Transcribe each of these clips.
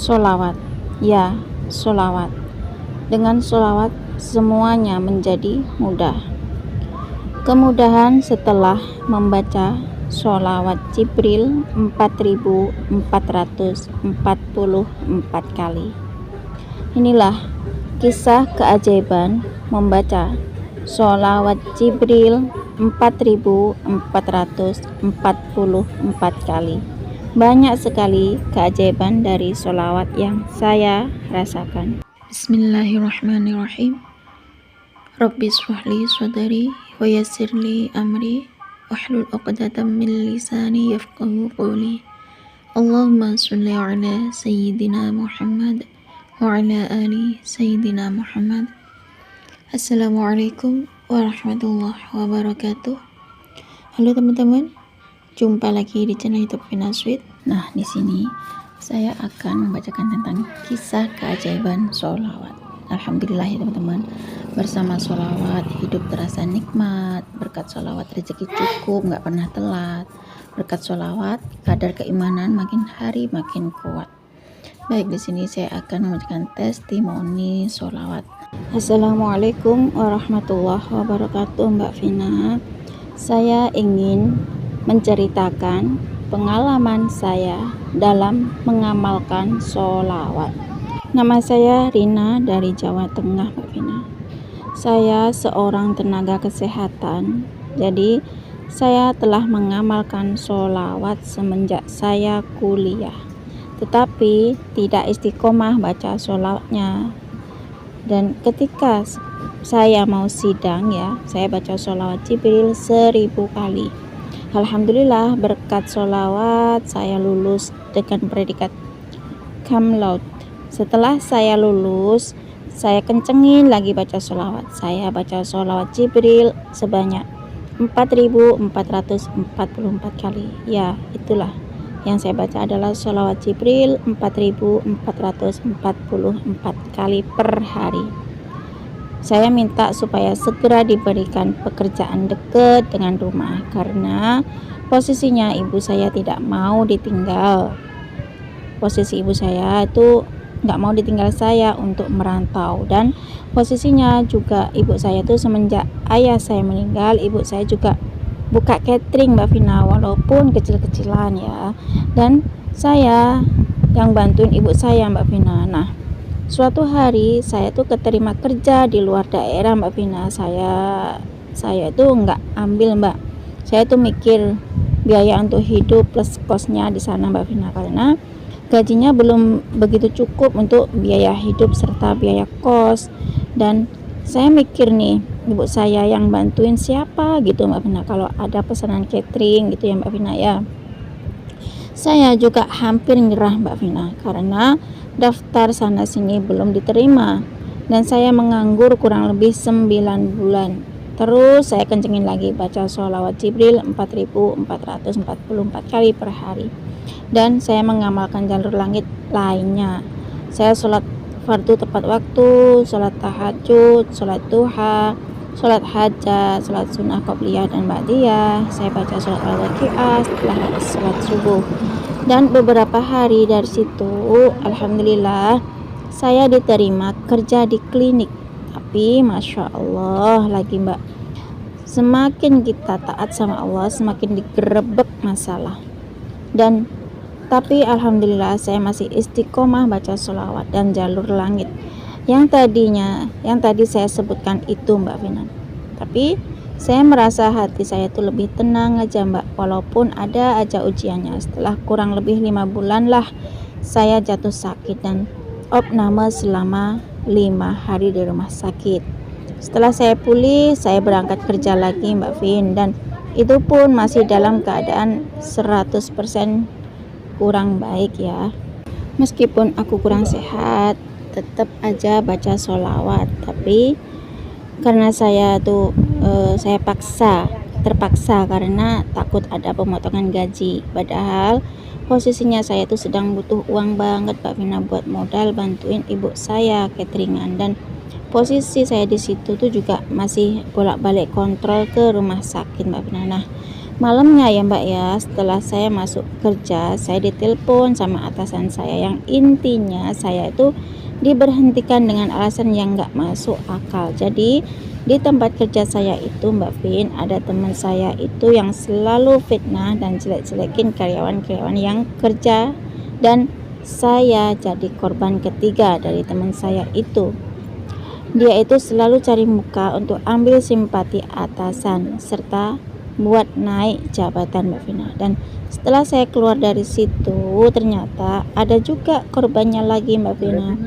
Sholawat, ya, sholawat. Dengan sholawat semuanya menjadi mudah. Kemudahan setelah membaca sholawat Jibril 4444 kali. Inilah kisah keajaiban membaca sholawat Jibril 4444 kali. Banyak sekali keajaiban dari sholawat yang saya rasakan. Bismillahirrahmanirrahim. Rabbi shrahli sadri wa yassirli amri wahlul 'uqdatam min lisani yafqahu qawli. Allahumma sholli ala sayyidina Muhammad wa ala ali sayyidina Muhammad. Assalamualaikum warahmatullahi wabarakatuh. Halo teman-teman, jumpa lagi di channel YouTube Vina Sweet. Nah, di sini saya akan membacakan tentang kisah keajaiban sholawat. Alhamdulillah ya teman-teman, bersama sholawat hidup terasa nikmat. Berkat sholawat rezeki cukup, nggak pernah telat. Berkat sholawat kadar keimanan makin hari makin kuat. Baik, di sini saya akan membacakan testimoni sholawat. Assalamualaikum warahmatullahi wabarakatuh, Mbak Vina. Saya ingin menceritakan pengalaman saya dalam mengamalkan sholawat. Nama saya Rina dari Jawa Tengah, Mbak Vina. Saya seorang tenaga kesehatan, jadi saya telah mengamalkan sholawat semenjak saya kuliah. Tetapi tidak istiqomah baca sholawatnya. Dan ketika saya mau sidang ya, saya baca sholawat Jibril 1000 kali. Alhamdulillah berkat sholawat saya lulus dengan predikat cum laude. Setelah saya lulus, saya kencengin lagi baca sholawat. Saya baca sholawat Jibril sebanyak 4444 kali. Ya, itulah yang saya baca adalah sholawat Jibril 4444 kali per hari. Saya minta supaya segera diberikan pekerjaan dekat dengan rumah, karena posisinya ibu saya tidak mau ditinggal. Posisi ibu saya itu nggak mau ditinggal saya untuk merantau, dan posisinya juga ibu saya itu semenjak ayah saya meninggal, ibu saya juga buka catering, Mbak Vina, walaupun kecil-kecilan ya, dan saya yang bantuin ibu saya, Mbak Vina. Nah, suatu hari saya tuh keterima kerja di luar daerah, Mbak Vina. Saya itu nggak ambil, Mbak. Saya tuh mikir biaya untuk hidup plus kosnya di sana, Mbak Vina, karena gajinya belum begitu cukup untuk biaya hidup serta biaya kos. Dan saya mikir nih, ibu saya yang bantuin siapa gitu, Mbak Vina, kalau ada pesanan catering gitu ya, Mbak Vina ya. Saya juga hampir nyerah, Mbak Vina, karena daftar sana sini belum diterima, dan saya menganggur kurang lebih 9 bulan. Terus saya kencengin lagi baca sholawat Jibril 4444 kali per hari, dan saya mengamalkan jalur langit lainnya. Saya sholat fardu tepat waktu, sholat tahajud, sholat duha, sholat hajat, sholat sunnah qobliyah dan ba'diyah. Saya baca sholat al-waqiah setelah sholat subuh. Dan beberapa hari dari situ, alhamdulillah, saya diterima kerja di klinik. Tapi masya Allah lagi, Mbak, semakin kita taat sama Allah, semakin digerebek masalah. Tapi alhamdulillah saya masih istiqomah baca sholawat dan jalur langit yang tadi saya sebutkan itu, Mbak Vina. Tapi saya merasa hati saya itu lebih tenang aja, Mbak, walaupun ada aja ujiannya. Setelah kurang lebih 5 bulan lah saya jatuh sakit dan opname selama 5 hari di rumah sakit. Setelah saya pulih, saya berangkat kerja lagi, Mbak Vin, dan itu pun masih dalam keadaan 100% kurang baik ya. Meskipun aku kurang sehat, tetap aja baca sholawat. Tapi karena saya tuh saya terpaksa karena takut ada pemotongan gaji. Padahal posisinya saya tuh sedang butuh uang banget, Mbak Vina, buat modal bantuin ibu saya cateringan, dan posisi saya di situ tuh juga masih bolak-balik kontrol ke rumah sakit, Mbak Vina. Nah, Malamnya ya Mbak ya, setelah saya masuk kerja, saya ditelepon sama atasan saya yang intinya saya itu diberhentikan dengan alasan yang nggak masuk akal. Jadi di tempat kerja saya itu Mbak Vin, ada teman saya itu yang selalu fitnah dan jelek-jelekin karyawan-karyawan yang kerja, dan saya jadi korban ketiga dari teman saya itu. Dia itu selalu cari muka untuk ambil simpati atasan serta buat naik jabatan Mbak Vina. Dan setelah saya keluar dari situ, ternyata ada juga korbannya lagi Mbak Vina.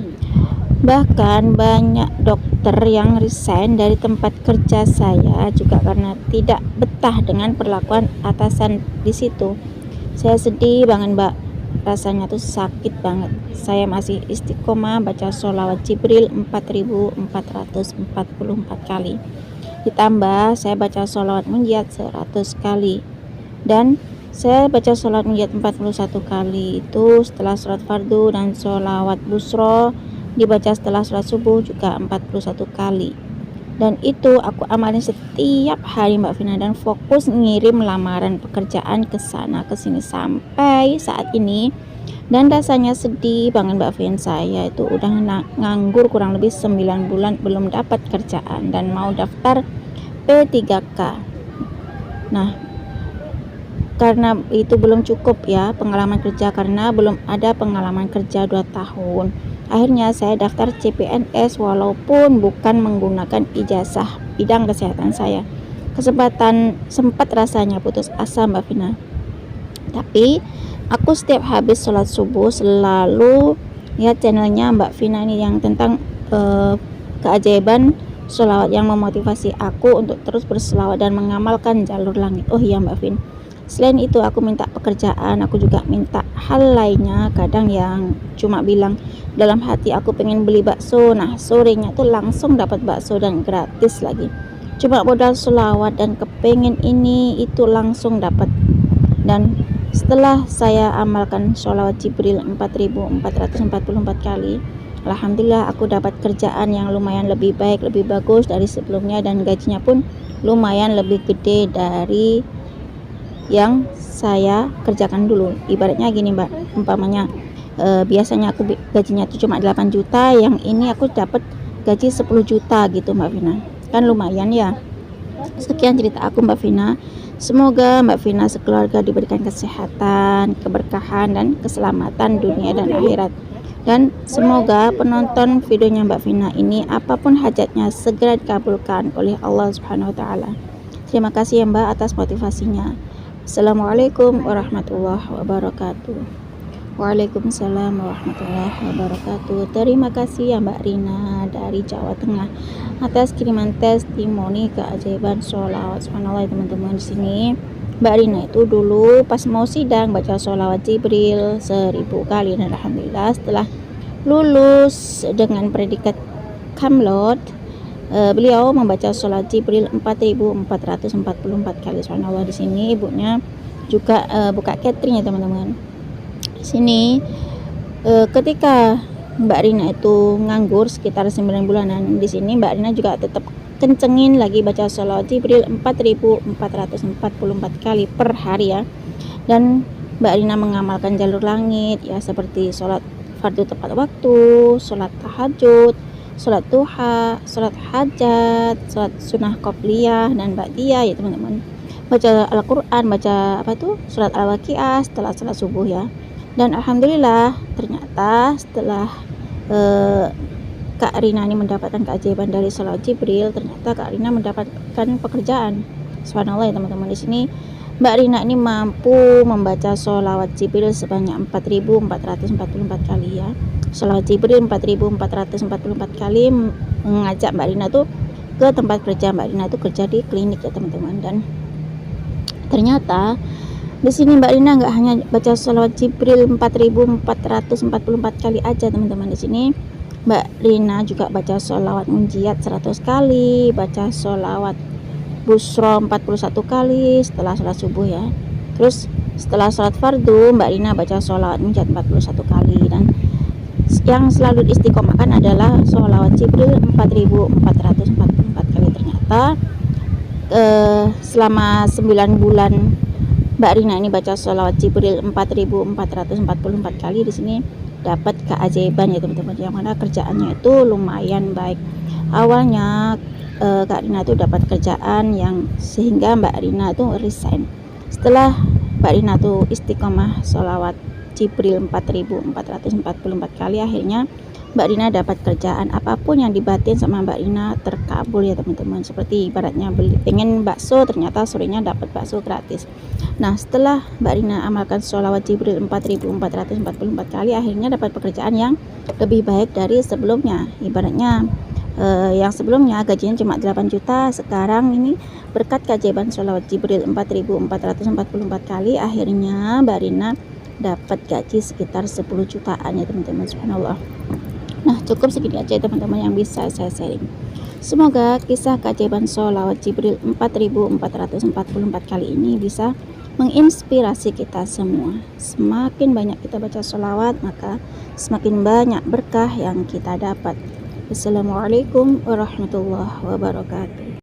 Bahkan banyak dokter yang resign dari tempat kerja saya juga karena tidak betah dengan perlakuan atasan di situ. Saya sedih banget Mbak, rasanya tuh sakit banget. Saya masih istiqomah baca sholawat Jibril 4444 kali. Ditambah saya baca sholawat munjiat 100 kali. Dan saya baca sholawat munjiat 41 kali itu setelah sholat fardu, dan sholawat busro dibaca setelah sholat subuh juga 41 kali. Dan itu aku amalin setiap hari Mbak Vina, dan fokus ngirim lamaran pekerjaan ke sana ke sini sampai saat ini. Dan rasanya sedih banget Mbak Vin, saya itu udah nganggur kurang lebih 9 bulan belum dapat kerjaan dan mau daftar P3K. Nah, karena itu belum cukup ya pengalaman kerja, karena belum ada pengalaman kerja 2 tahun. Akhirnya saya daftar CPNS walaupun bukan menggunakan ijazah bidang kesehatan saya. Kesempatan sempat rasanya putus asa Mbak Vina. Tapi aku setiap habis sholat subuh selalu lihat channelnya Mbak Vina ini yang tentang keajaiban sholawat, yang memotivasi aku untuk terus berselawat dan mengamalkan jalur langit. Oh iya Mbak Vin, selain itu aku minta pekerjaan, aku juga minta hal lainnya. Kadang yang cuma bilang dalam hati aku pengen beli bakso, nah sorenya tuh langsung dapat bakso dan gratis lagi. Cuma modal sholawat dan kepengen ini itu langsung dapat. Dan setelah saya amalkan sholawat Jibril 4444 kali, alhamdulillah aku dapat kerjaan yang lumayan lebih baik, lebih bagus dari sebelumnya, dan gajinya pun lumayan lebih gede dari yang saya kerjakan dulu. Ibaratnya gini Mbak, umpamanya biasanya aku gajinya itu cuma 8 juta, yang ini aku dapat gaji 10 juta gitu Mbak Vina. Kan lumayan ya. Sekian cerita aku Mbak Vina. Semoga Mbak Vina sekeluarga diberikan kesehatan, keberkahan, dan keselamatan dunia dan akhirat. Dan semoga penonton videonya Mbak Vina ini apapun hajatnya segera dikabulkan oleh Allah Subhanahu wa taala. Terima kasih ya Mbak atas motivasinya. Assalamualaikum warahmatullahi wabarakatuh. Waalaikumsalam warahmatullahi wabarakatuh. Terima kasih ya Mbak Rina dari Jawa Tengah atas kiriman testimoni keajaiban sholawat. Subhanallah ya teman-teman, di sini Mbak Rina itu dulu pas mau sidang baca sholawat Jibril 1000 kali, dan alhamdulillah setelah lulus dengan predikat kamlot, beliau membaca sholawat Jibril 4444 kali. Subhanallah, di sini ibunya juga buka catering ya teman-teman. Di sini ketika Mbak Rina itu nganggur sekitar 9 bulanan, di sini Mbak Rina juga tetap kencengin lagi baca sholawat Jibril 4444 kali per hari ya. Dan Mbak Rina mengamalkan jalur langit ya, seperti sholat fardu tepat waktu, sholat tahajud, sholat duha, sholat hajat, sholat sunnah qobliyah dan ba'diyah ya teman-teman. Baca Al-Quran, baca sholat al-waqiah setelah sholat subuh ya. Dan alhamdulillah ternyata setelah Kak Rina ini mendapatkan keajaiban dari sholawat Jibril, ternyata Kak Rina mendapatkan pekerjaan. Subhanallah ya teman-teman, di sini Mbak Rina ini mampu membaca sholawat Jibril sebanyak 4444 kali ya. Sholawat Jibril 4444 kali mengajak Mbak Rina tuh ke tempat kerja. Mbak Rina tuh kerja di klinik ya teman-teman. Dan ternyata di sini Mbak Rina nggak hanya baca sholawat Jibril 4444 kali aja teman-teman. Di sini Mbak Rina juga baca sholawat munjiat 100 kali, baca sholawat busro 41 kali setelah sholat subuh ya. Terus setelah sholat fardu Mbak Rina baca sholawat munjiat 41 kali. Dan yang selalu diistiqomahkan adalah sholawat Jibril 4444 kali. Ternyata selama 9 bulan Mbak Rina ini baca sholawat Jibril 4444 kali, di sini dapat keajaiban ya teman-teman, yang mana kerjaannya itu lumayan baik. Awalnya Kak Rina itu dapat kerjaan yang sehingga Mbak Rina itu resign. Setelah Mbak Rina tuh istiqomah sholawat Jibril 4444 kali, akhirnya Mbak Rina dapat kerjaan. Apapun yang dibatin sama Mbak Rina terkabul ya teman-teman. Seperti ibaratnya pengen bakso, ternyata sorenya dapat bakso gratis. Nah, setelah Mbak Rina amalkan sholawat Jibril 4444 kali, akhirnya dapat pekerjaan yang lebih baik dari sebelumnya. Ibaratnya yang sebelumnya gajinya cuma 8 juta, sekarang ini berkat keajaiban sholawat Jibril 4444 kali, akhirnya Mbak Rina dapat gaji sekitar 10 jutaan ya teman-teman, subhanallah. Nah, cukup segini aja teman-teman yang bisa saya sharing. Semoga kisah keajaiban sholawat Jibril 4444 kali ini bisa menginspirasi kita semua. Semakin banyak kita baca sholawat, maka semakin banyak berkah yang kita dapat. Wassalamualaikum warahmatullahi wabarakatuh.